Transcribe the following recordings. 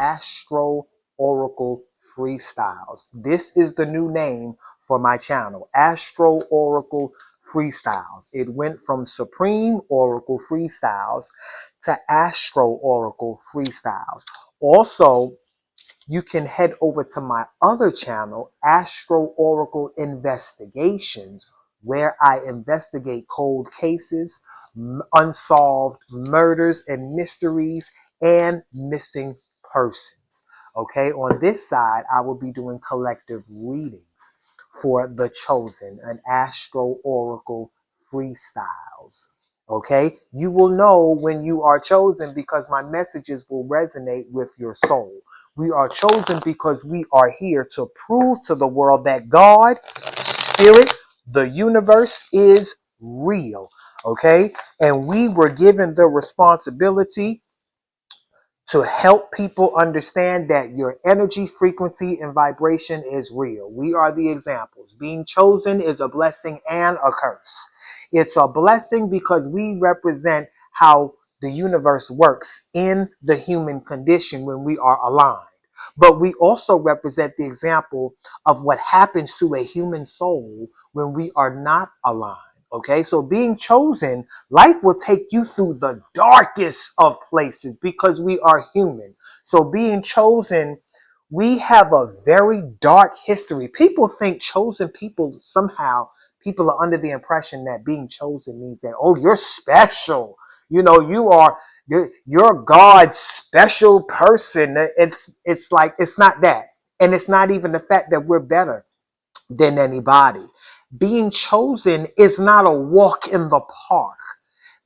Astro Oracle Freestyles. This is the new name for my channel, Astro Oracle Freestyles. It went from Supreme Oracle Freestyles to Astro Oracle Freestyles. Also, you can head over to my other channel, Astro Oracle Investigations, where I investigate cold cases, unsolved murders and mysteries, and missing persons. Okay, on this side, I will be doing collective readings for The Chosen, an Astro Oracle Freestyles. Okay, you will know when you are chosen because my messages will resonate with your soul. We are chosen because we are here to prove to the world that God, Spirit, the universe is real. Okay, and we were given the responsibility to help people understand that your energy, frequency, and vibration is real. We are the examples. Being chosen is a blessing and a curse. It's a blessing because we represent how the universe works in the human condition when we are aligned. But we also represent the example of what happens to a human soul when we are not aligned. Okay, so being chosen, life will take you through the darkest of places because we are human. So being chosen, we have a very dark history. People think chosen people, somehow people are under the impression that being chosen means that, oh, you're special. You know, you're God's special person. It's like, it's not that. And it's not even the fact that we're better than anybody. Being chosen is not a walk in the park.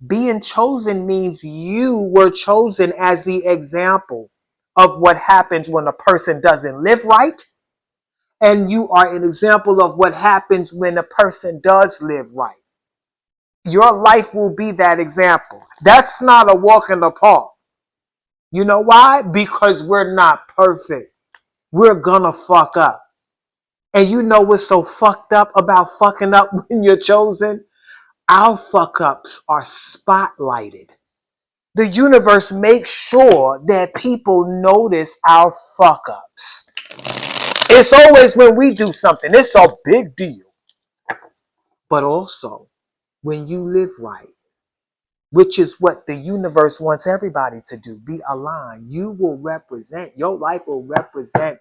Being chosen means you were chosen as the example of what happens when a person doesn't live right. And you are an example of what happens when a person does live right. Your life will be that example. That's not a walk in the park. You know why? Because we're not perfect. We're gonna fuck up. And you know what's so fucked up about fucking up when you're chosen? Our fuck ups are spotlighted. The universe makes sure that people notice our fuck ups. It's always when we do something, it's a big deal. But also, when you live right, which is what the universe wants everybody to do, be aligned, you will represent, your life will represent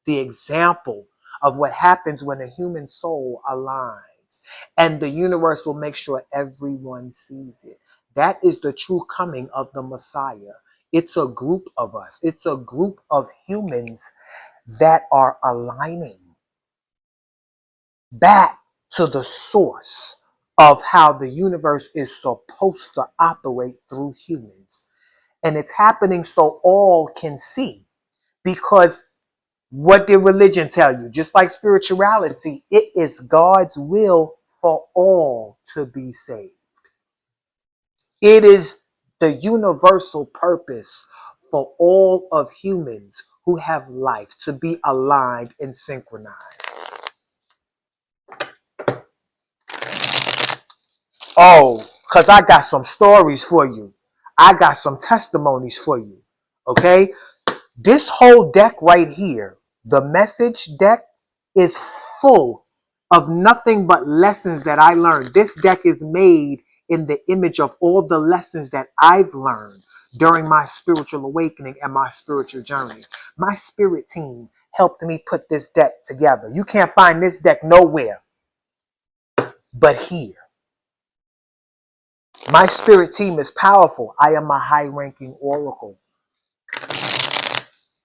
the example of what happens when a human soul aligns. And the universe will make sure everyone sees it. That is the true coming of the Messiah. It's a group of us. It's a group of humans that are aligning back to the source of how the universe is supposed to operate through humans. And it's happening so all can see. Because what did religion tell you? Just like spirituality, it is God's will for all to be saved. It is the universal purpose for all of humans who have life to be aligned and synchronized. Oh, because I got some stories for you. I got some testimonies for you. Okay? This whole deck right here, the message deck, is full of nothing but lessons that I learned. This deck is made in the image of all the lessons that I've learned during my spiritual awakening and my spiritual journey. My spirit team helped me put this deck together. You can't find this deck nowhere but here. My spirit team is powerful. I am a high-ranking oracle.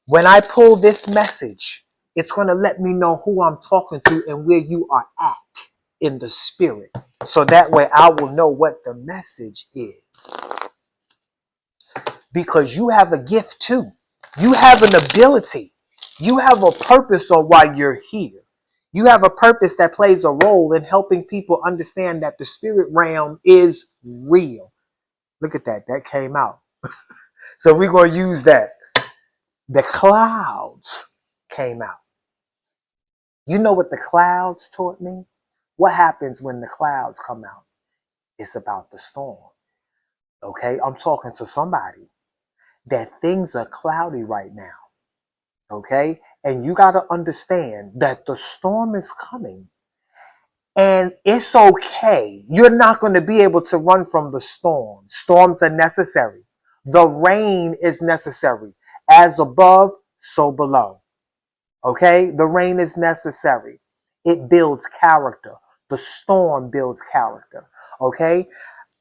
When I pull this message, it's going to let me know who I'm talking to and where you are at in the spirit. So that way I will know what the message is. Because you have a gift too. You have an ability. You have a purpose on why you're here. You have a purpose that plays a role in helping people understand that the spirit realm is real. Look at that. That came out. So we're going to use that. The clouds came out. You know what the clouds taught me? What happens when the clouds come out? It's about the storm. Okay? I'm talking to somebody that things are cloudy right now. Okay? And you got to understand that the storm is coming. And it's okay. You're not going to be able to run from the storm. Storms are necessary. The rain is necessary. As above, so below. Okay? The rain is necessary. It builds character. The storm builds character. Okay?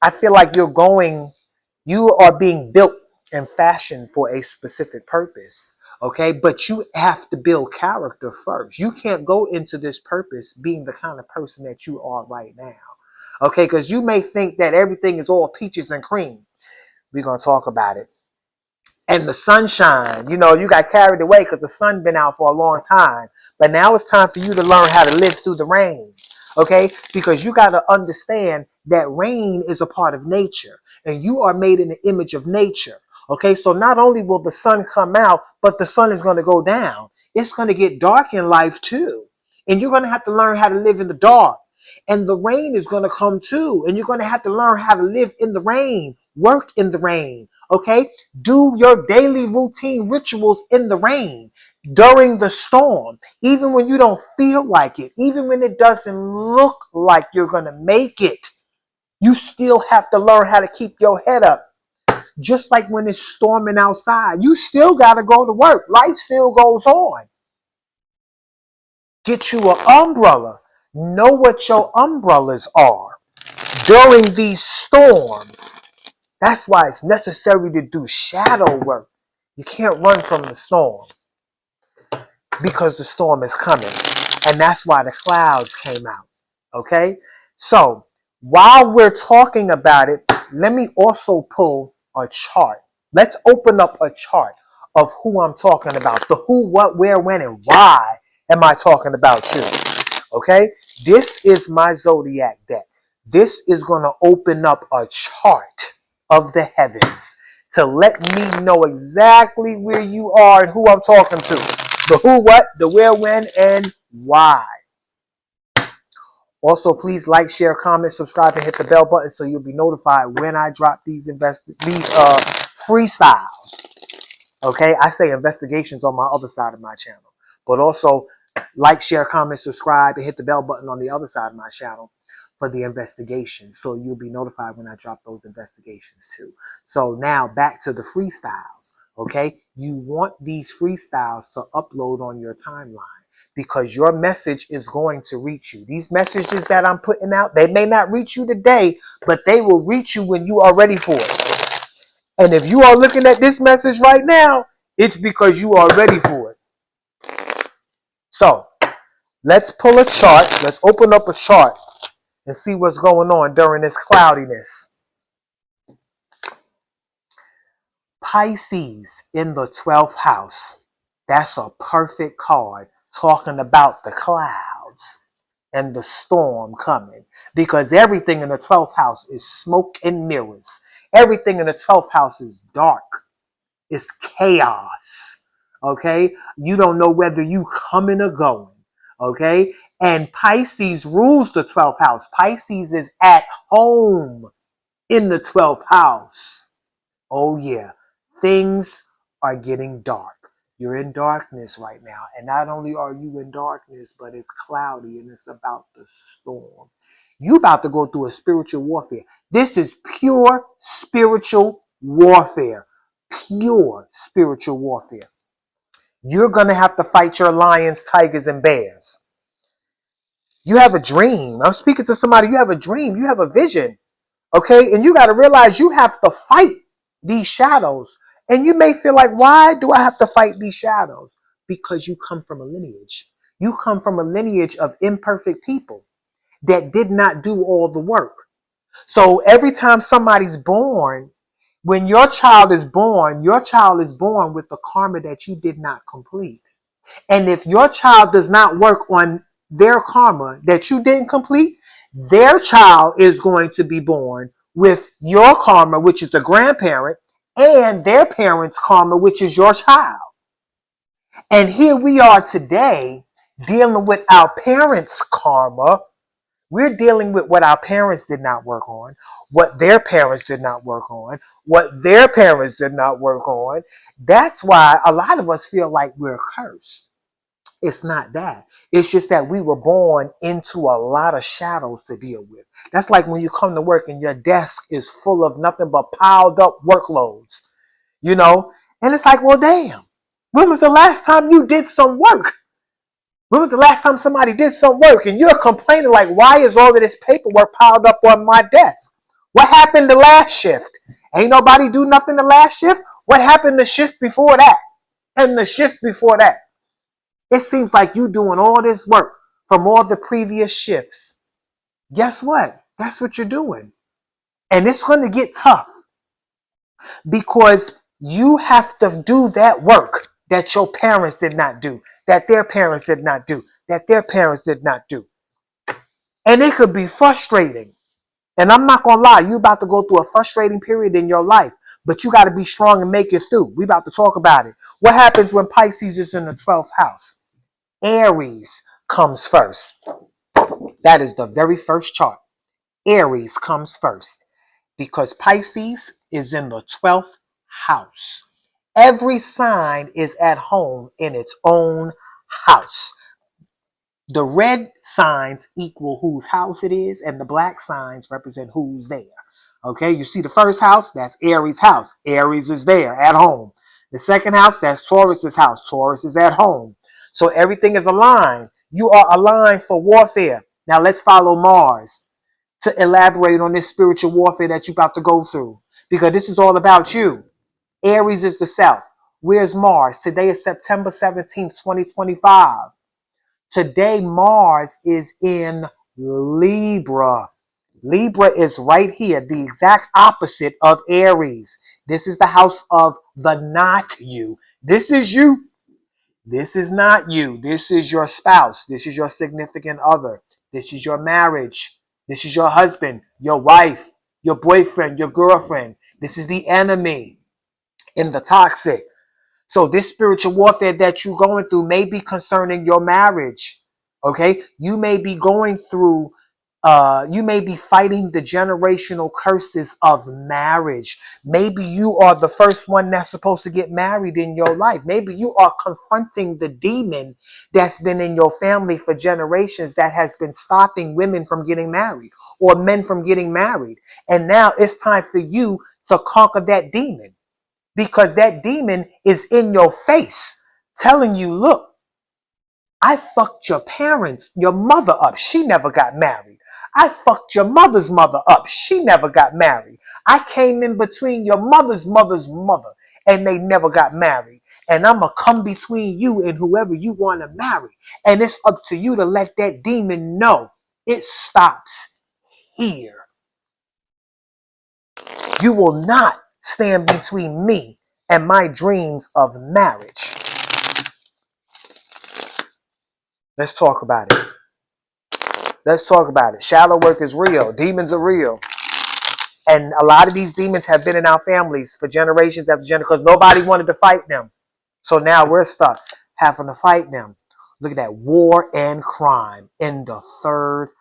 I feel like you are being built and fashioned for a specific purpose. Okay? But you have to build character first. You can't go into this purpose being the kind of person that you are right now. Okay? Because you may think that everything is all peaches and cream. We're going to talk about it. And the sunshine, you got carried away because the sun been out for a long time. But now it's time for you to learn how to live through the rain. Okay? Because you got to understand that rain is a part of nature. And you are made in the image of nature. Okay? So not only will the sun come out, but the sun is going to go down. It's going to get dark in life too. And you're going to have to learn how to live in the dark. And the rain is going to come too. And you're going to have to learn how to live in the rain, work in the rain. Okay? Do your daily routine rituals in the rain, during the storm, even when you don't feel like it, even when it doesn't look like you're going to make it. You still have to learn how to keep your head up. Just like when it's storming outside, you still got to go to work. Life still goes on. Get you an umbrella. Know what your umbrellas are during these storms. That's why it's necessary to do shadow work. You can't run from the storm because the storm is coming. And that's why the clouds came out. Okay? So, while we're talking about it, let me also pull a chart. Let's open up a chart of who I'm talking about. The who, what, where, when, and why am I talking about you? Okay? This is my zodiac deck. This is going to open up a chart of the heavens to let me know exactly where you are and who I'm talking to. The who, what, the where, when, and why. Also, please like, share, comment, subscribe, and hit the bell button so you'll be notified when I drop these freestyles. Okay, I say investigations on my other side of my channel, but also like, share, comment, subscribe, and hit the bell button on the other side of my channel for the investigations, so you'll be notified when I drop those investigations too. So now back to the freestyles. Okay, you want these freestyles to upload on your timeline because your message is going to reach you. These messages that I'm putting out, they may not reach you today, but they will reach you when you are ready for it. And if you are looking at this message right now, it's because you are ready for it. So let's pull a chart. Let's open up a chart and see what's going on during this cloudiness. Pisces in the 12th house. That's a perfect card talking about the clouds and the storm coming. Because everything in the 12th house is smoke and mirrors. Everything in the 12th house is dark. It's chaos. Okay? You don't know whether you coming or going. Okay? And Pisces rules the 12th house. Pisces is at home in the 12th house. Oh yeah. Things are getting dark. You're in darkness right now. And not only are you in darkness, but it's cloudy and it's about to storm. You about to go through a spiritual warfare. This is pure spiritual warfare. Pure spiritual warfare. You're going to have to fight your lions, tigers, and bears. You have a dream. I'm speaking to somebody. You have a dream. You have a vision. Okay? And you got to realize you have to fight these shadows. And you may feel like, why do I have to fight these shadows? Because you come from a lineage. You come from a lineage of imperfect people that did not do all the work. So every time somebody's born, when your child is born with the karma that you did not complete. And if your child does not work on their karma that you didn't complete, their child is going to be born with your karma, which is the grandparent, and their parents' karma, which is your child. And here we are today dealing with our parents' karma, We're dealing with what our parents did not work on, what their parents did not work on, what their parents did not work on. That's why a lot of us feel like we're cursed. It's not that. It's just that we were born into a lot of shadows to deal with. That's like when you come to work and your desk is full of nothing but piled up workloads, you know? And it's like, well, damn. When was the last time you did some work? When was the last time somebody did some work and you're complaining like, why is all of this paperwork piled up on my desk? What happened the last shift? Ain't nobody do nothing the last shift? What happened the shift before that? And the shift before that? It seems like you doing all this work from all the previous shifts. Guess what? That's what you're doing. And it's going to get tough because you have to do that work that your parents did not do, that their parents did not do, that their parents did not do. And it could be frustrating. And I'm not going to lie, you about to go through a frustrating period in your life, but you got to be strong and make it through. We about to talk about it. What happens when Pisces is in the 12th house? Aries comes first. That is the very first chart. Aries comes first because Pisces is in the 12th house. Every sign is at home in its own house. The red signs equal whose house it is, and the black signs represent who's there. Okay, you see the first house, that's Aries' house. Aries is there at home. The second house, that's Taurus's house. Taurus is at home. So everything is aligned. You are aligned for warfare. Now let's follow Mars to elaborate on this spiritual warfare that you're about to go through. Because this is all about you. Aries is the south. Where's Mars? Today is September 17th, 2025. Today, Mars is in Libra. Libra is right here, the exact opposite of Aries. This is the house of the not you. This is you. This is not you. This is your spouse. This is your significant other. This is your marriage. This is your husband, your wife, your boyfriend, your girlfriend. This is the enemy in the toxic. So this spiritual warfare that you're going through may be concerning your marriage. Okay? You may be going through, you may be fighting the generational curses of marriage. Maybe you are the first one that's supposed to get married in your life. Maybe you are confronting the demon that's been in your family for generations that has been stopping women from getting married or men from getting married. And now it's time for you to conquer that demon. Because that demon is in your face telling you, look, I fucked your parents, your mother up. She never got married. I fucked your mother's mother up. She never got married. I came in between your mother's mother's mother and they never got married. And I'm going to come between you and whoever you want to marry. And it's up to you to let that demon know it stops here. You will not stand between me and my dreams of marriage. Let's talk about it. Let's talk about it. Shadow work is real. Demons are real. And a lot of these demons have been in our families for generations after generations because nobody wanted to fight them. So now we're stuck having to fight them. Look at that. War and crime in the third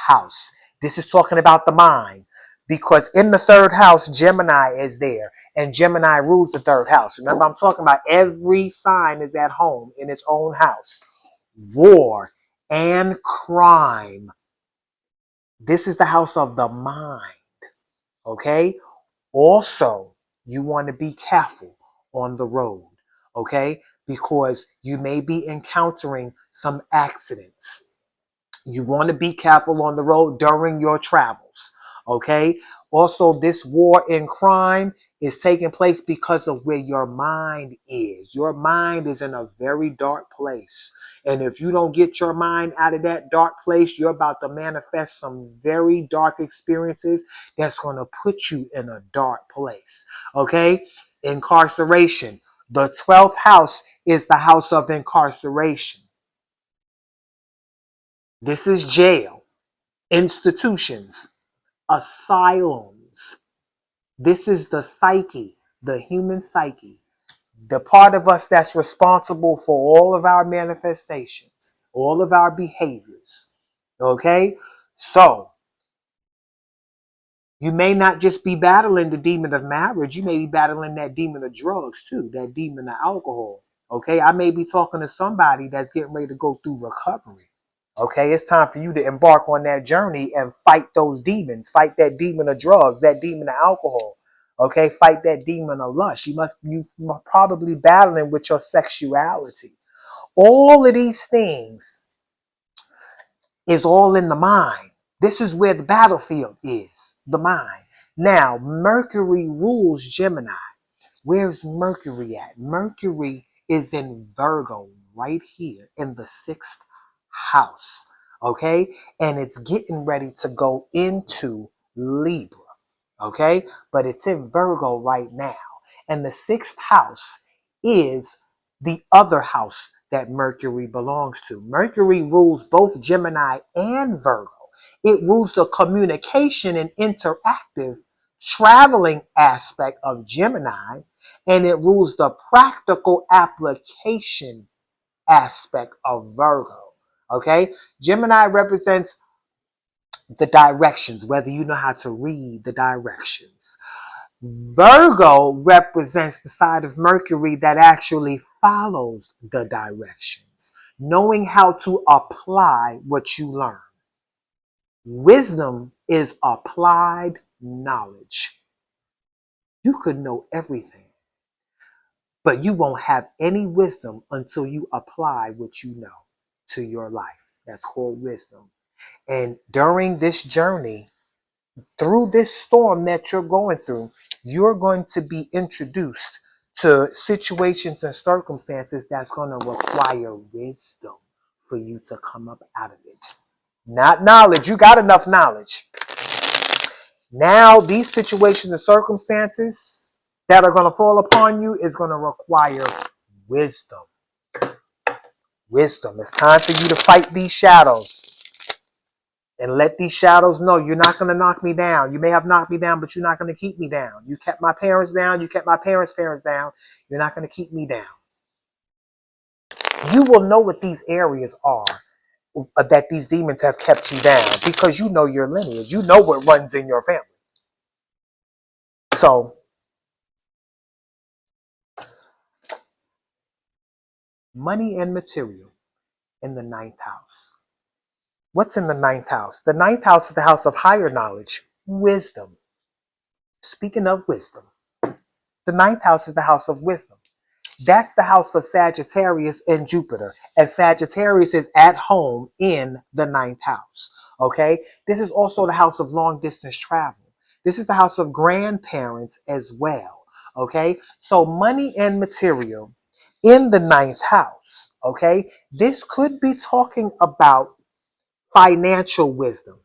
house. This is talking about the mind. Because in the third house, Gemini is there. And Gemini rules the third house. Remember, I'm talking about every sign is at home in its own house. War and crime. This is the house of the mind. Okay? Also, you want to be careful on the road. Okay? Because you may be encountering some accidents. You want to be careful on the road during your travels. Okay? Also, this war and crime is taking place because of where your mind is. Your mind is in a very dark place. And if you don't get your mind out of that dark place, you're about to manifest some very dark experiences that's going to put you in a dark place. Okay? Incarceration. The 12th house is the house of incarceration. This is jail, institutions, asylums. This is the psyche, the human psyche, the part of us that's responsible for all of our manifestations, all of our behaviors. Okay? So you may not just be battling the demon of marriage. You may be battling that demon of drugs too, that demon of alcohol. Okay, I may be talking to somebody that's getting ready to go through recovery. Okay, it's time for you to embark on that journey and fight those demons. Fight that demon of drugs, that demon of alcohol. Okay, fight that demon of lust. You probably battling with your sexuality. All of these things is all in the mind. This is where the battlefield is, the mind. Now, Mercury rules Gemini. Where's Mercury at? Mercury is in Virgo, right here in the 6th house. Okay? And it's getting ready to go into Libra. Okay? But it's in Virgo right now. And the 6th house is the other house that Mercury belongs to. Mercury rules both Gemini and Virgo. It rules the communication and interactive traveling aspect of Gemini, and it rules the practical application aspect of Virgo. Okay? Gemini represents the directions, whether you know how to read the directions. Virgo represents the side of Mercury that actually follows the directions, knowing how to apply what you learn. Wisdom is applied knowledge. You could know everything, but you won't have any wisdom until you apply what you know to your life. That's called wisdom. And during this journey, through this storm that you're going through, you're going to be introduced to situations and circumstances that's going to require wisdom for you to come up out of it. Not knowledge. You got enough knowledge. Now, these situations and circumstances that are going to fall upon you is going to require wisdom. Wisdom. It's time for you to fight these shadows. And let these shadows know you're not going to knock me down. You may have knocked me down, but you're not going to keep me down. You kept my parents down. You kept my parents' parents down. You're not going to keep me down. You will know what these areas are that these demons have kept you down because you know your lineage. You know what runs in your family. So, money and material in the 9th house. What's in the 9th house? The 9th house is the house of higher knowledge, wisdom. Speaking of wisdom, the 9th house is the house of wisdom. That's the house of Sagittarius and Jupiter. And Sagittarius is at home in the 9th house. Okay? This is also the house of long distance travel. This is the house of grandparents as well. Okay? So money and material in the 9th house. Okay? This could be talking about financial wisdom.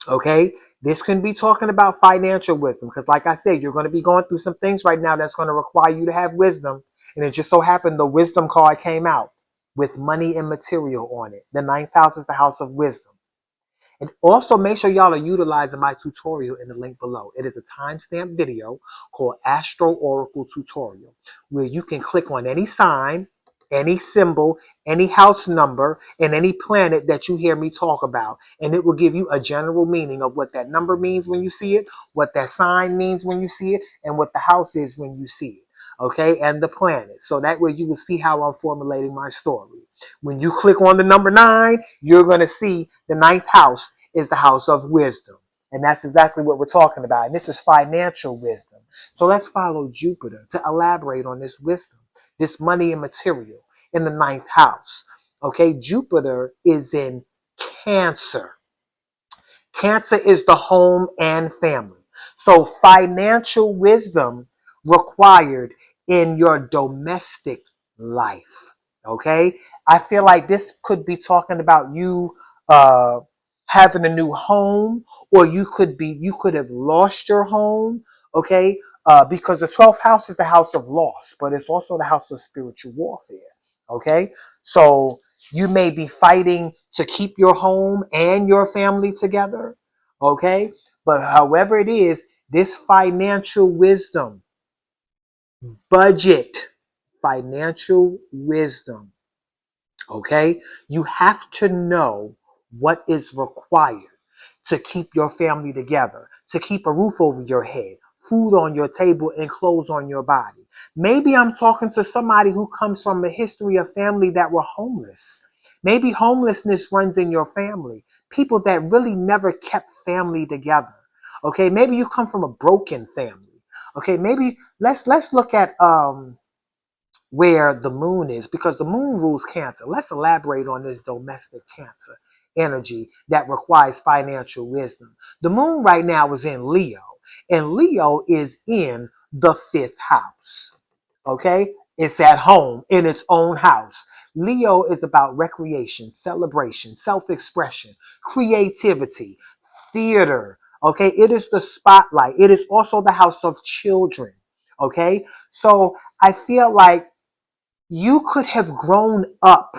Okay? This can be talking about financial wisdom because, like I said, you're going to be going through some things right now that's going to require you to have wisdom. And it just so happened the wisdom card came out with money and material on it. The 9th house is the house of wisdom. And also make sure y'all are utilizing my tutorial in the link below. It is a timestamp video called Astro Oracle Tutorial, where you can click on any sign, any symbol, any house number, and any planet that you hear me talk about. And it will give you a general meaning of what that number means when you see it, what that sign means when you see it, and what the house is when you see it. Okay, and the planet. So that way you will see how I'm formulating my story. When you click on the number 9, you're going to see the 9th house is the house of wisdom. And that's exactly what we're talking about. And this is financial wisdom. So let's follow Jupiter to elaborate on this wisdom, this money and material in the 9th house. Okay, Jupiter is in Cancer. Cancer is the home and family. So financial wisdom required in your domestic life. Okay. I feel like this could be talking about you having a new home, or you could have lost your home. Okay. Because the 12th house is the house of loss, but it's also the house of spiritual warfare. Okay. So you may be fighting to keep your home and your family together. Okay. But however it is, this financial wisdom, budget, financial wisdom. Okay. You have to know what is required to keep your family together, to keep a roof over your head, food on your table, and clothes on your body. Maybe I'm talking to somebody who comes from a history of family that were homeless. Maybe homelessness runs in your family. People that really never kept family together. Okay, maybe you come from a broken family. Okay, maybe let's look at where the moon is, because the moon rules Cancer. Let's elaborate on this domestic Cancer energy that requires financial wisdom. The moon right now is in Leo, and Leo is in the fifth house. Okay? It's at home in its own house. Leo is about recreation, celebration, self expression, creativity, theater. Okay? It is the spotlight. It is also the house of children. Okay? So I feel like you could have grown up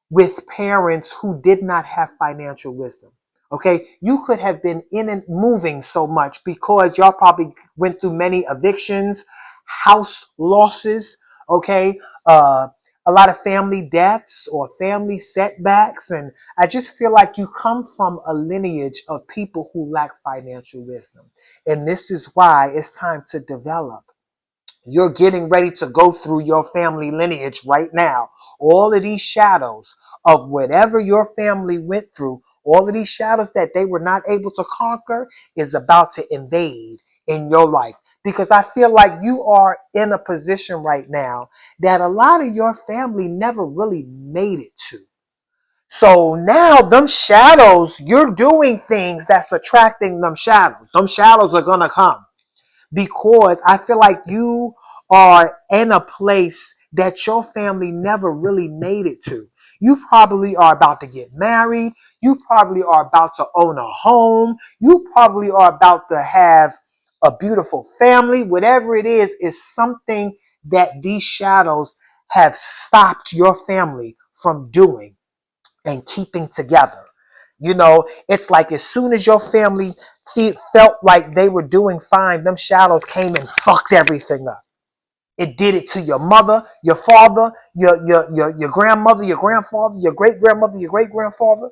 with parents who did not have financial wisdom. Okay, you could have been in and moving so much because y'all probably went through many evictions, house losses, okay, a lot of family deaths or family setbacks. And I just feel like you come from a lineage of people who lack financial wisdom. And this is why it's time to develop. You're getting ready to go through your family lineage right now. All of these shadows of whatever your family went through, all of these shadows that they were not able to conquer is about to invade in your life. Because I feel like you are in a position right now that a lot of your family never really made it to. So now them shadows, you're doing things that's attracting them shadows. Them shadows are going to come because I feel like you are in a place that your family never really made it to. You probably are about to get married. You probably are about to own a home. You probably are about to have a beautiful family. Whatever it is something that these shadows have stopped your family from doing and keeping together. You know, it's like as soon as your family felt like they were doing fine, them shadows came and fucked everything up. It did it to your mother, your father, your grandmother, your grandfather, your great grandmother, your great grandfather,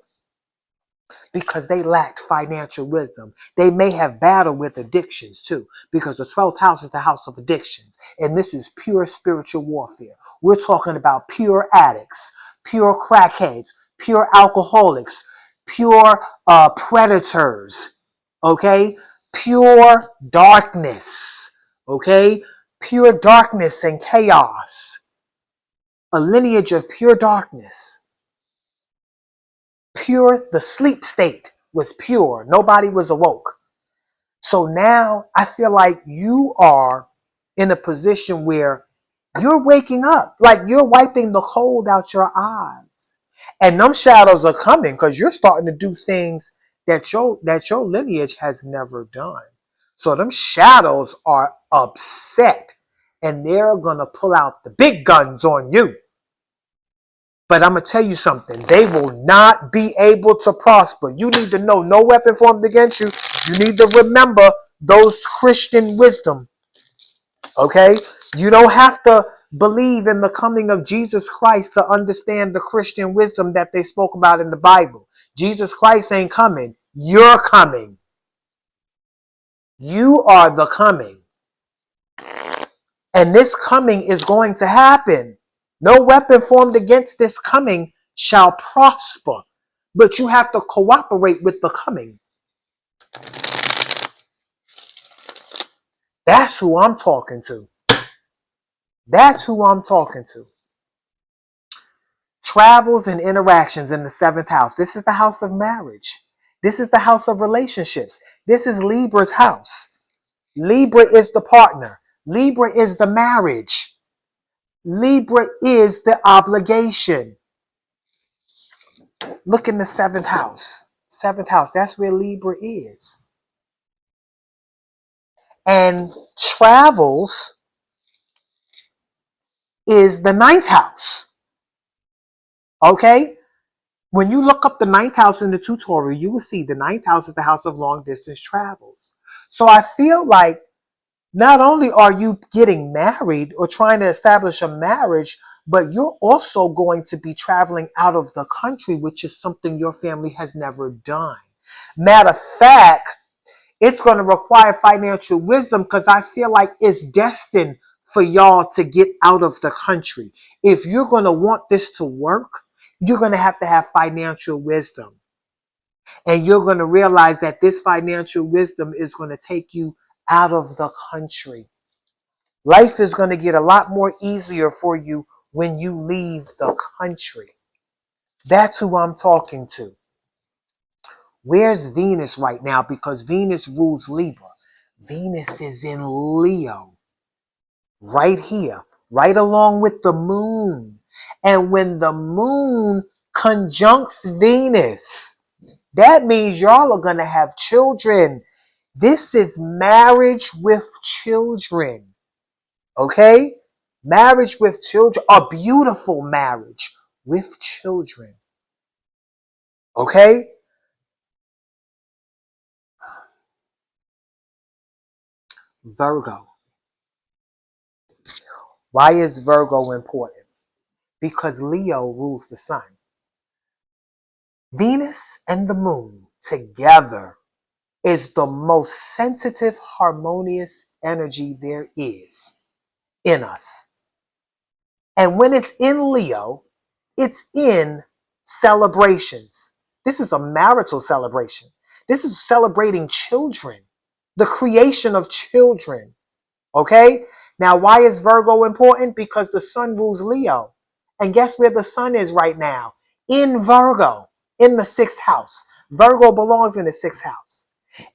because they lacked financial wisdom. They may have battled with addictions too, because the 12th house is the house of addictions. And this is pure spiritual warfare. We're talking about pure addicts, pure crackheads, pure alcoholics, pure predators, okay? Pure darkness, okay? Pure darkness and chaos. A lineage of pure darkness. Pure, the sleep state was pure. Nobody was awoke. So now I feel like you are in a position where you're waking up, like you're wiping the cold out your eyes. And them shadows are coming because you're starting to do things that your lineage has never done. So them shadows are upset and they're gonna pull out the big guns on you. But I'm going to tell you something. They will not be able to prosper. You need to know no weapon formed against you. You need to remember those Christian wisdom. Okay? You don't have to believe in the coming of Jesus Christ to understand the Christian wisdom that they spoke about in the Bible. Jesus Christ ain't coming. You're coming. You are the coming. And this coming is going to happen. No weapon formed against this coming shall prosper. But you have to cooperate with the coming. That's who I'm talking to. That's who I'm talking to. Travels and interactions in the seventh house. This is the house of marriage. This is the house of relationships. This is Libra's house. Libra is the partner. Libra is the marriage. Libra is the obligation. Look in the seventh house. Seventh house, that's where Libra is. And travels is the ninth house. Okay? When you look up the ninth house in the tutorial, you will see the ninth house is the house of long distance travels. So I feel like not only are you getting married or trying to establish a marriage, but you're also going to be traveling out of the country, which is something your family has never done. Matter of fact, it's going to require financial wisdom because I feel like it's destined for y'all to get out of the country. If you're going to want this to work, you're going to have financial wisdom. And you're going to realize that this financial wisdom is going to take you out of the country. Life is going to get a lot more easier for you when you leave the country. That's who I'm talking to. Where's Venus right now? Because Venus rules Libra. Venus is in Leo. Right here. Right along with the moon. And when the moon conjuncts Venus, that means y'all are going to have children. This is marriage with children. Okay? Marriage with children. A beautiful marriage with children. Okay? Virgo. Why is Virgo important? Because Leo rules the sun. Venus and the moon together is the most sensitive, harmonious energy there is in us. And when it's in Leo, it's in celebrations. This is a marital celebration. This is celebrating children, the creation of children. Okay? Now, why is Virgo important? Because the sun rules Leo. And guess where the sun is right now? In Virgo, in the sixth house. Virgo belongs in the sixth house.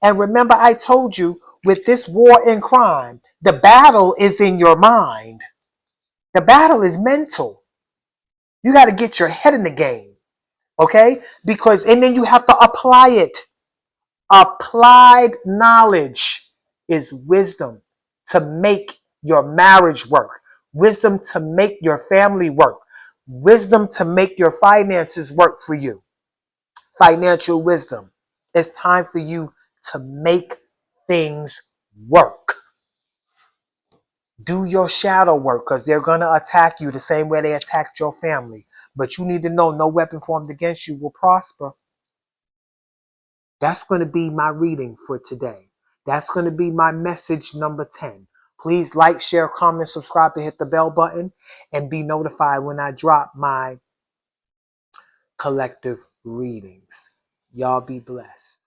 And remember, I told you with this war and crime, the battle is in your mind. The battle is mental. You got to get your head in the game. Okay? Because, and then you have to apply it. Applied knowledge is wisdom to make your marriage work, wisdom to make your family work, wisdom to make your finances work for you. Financial wisdom. It's time for you to make things work. Do your shadow work because they're going to attack you the same way they attacked your family. But you need to know no weapon formed against you will prosper. That's going to be my reading for today. That's going to be my message number 10. Please like, share, comment, subscribe, and hit the bell button and be notified when I drop my collective readings. Y'all be blessed.